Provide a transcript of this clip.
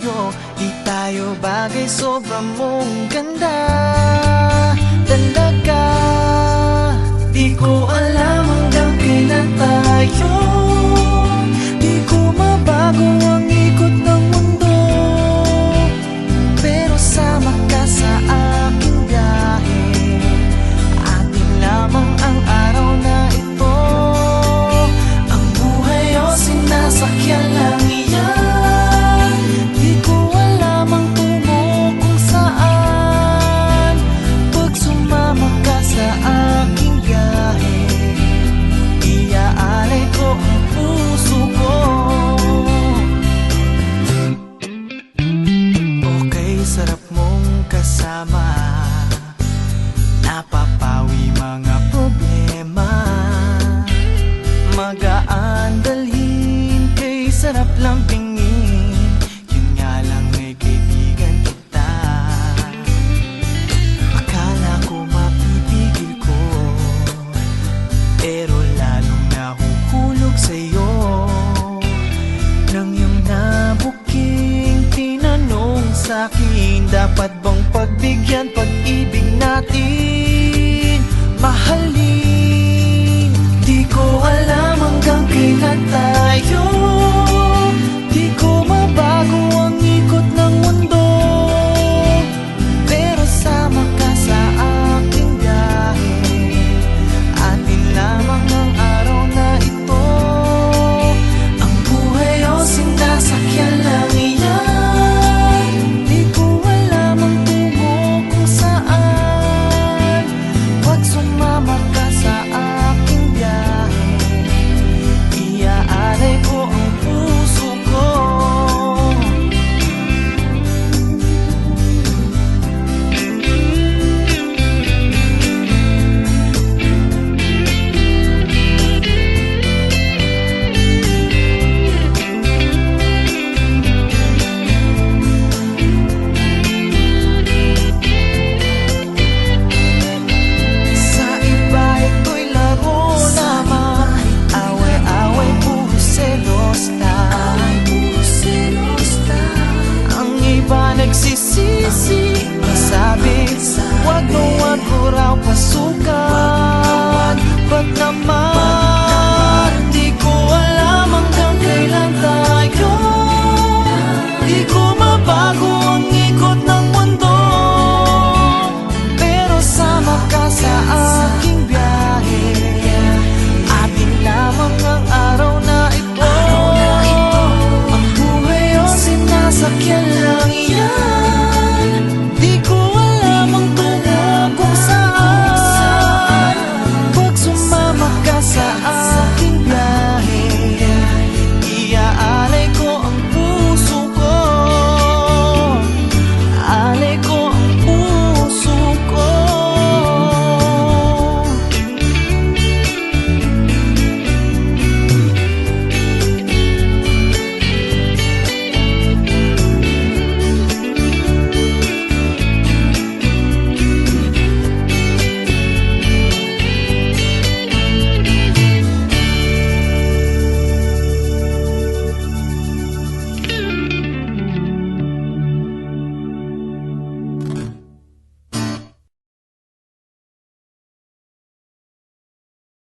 tayo, di tayo bagay, sobrang mong ganda talaga. Di ko alam hanggang kailan tayo, di ko mabago ang ikot ng mundo, pero sama ka sa aking biyahe. Atin lamang ang araw na ito, ang buhay o sinasakyan lang iyan. Di ko alam ang tungo kung saan, pag sumama ka sa aking biyahe, iaalay ko ang puso ko. Okay, sarap mong kasama, napapawi mga problema, magaan dalhin, kay sarap lang pingin. Yun nga lang ay kaibigan kita, akala ko mapipigil ko, pero lalong nahuhulog sa'yo. Nang iyong nabuking tinanong sa'kin, dapat bang pagbigyan pag-ibig natin, mahalin? Di ko alam hanggang kailan tayo, di ko mabago ang ikot ng mundo, pero sama ka sa aking biyahe. Atin lamang ang araw na ito, ang buhay o sinasakyan lang iyan. Di ko alam ang tungo kung saan, pag sumama ka sa aking biyahe, iaalay ko ang puso ko. Sa iba ito'y laro lamang, away-away, puro selos lang. Ang iba nagsisisi, sabi, wag mo raw pasukan. Ba't naman, di ko alam hanggang kailan tayo, di ko mabago ang ikot ng mundo, pero sama ka sa aking biyahe. Atin lamang ang araw na ito, ang buhay o sinasakyan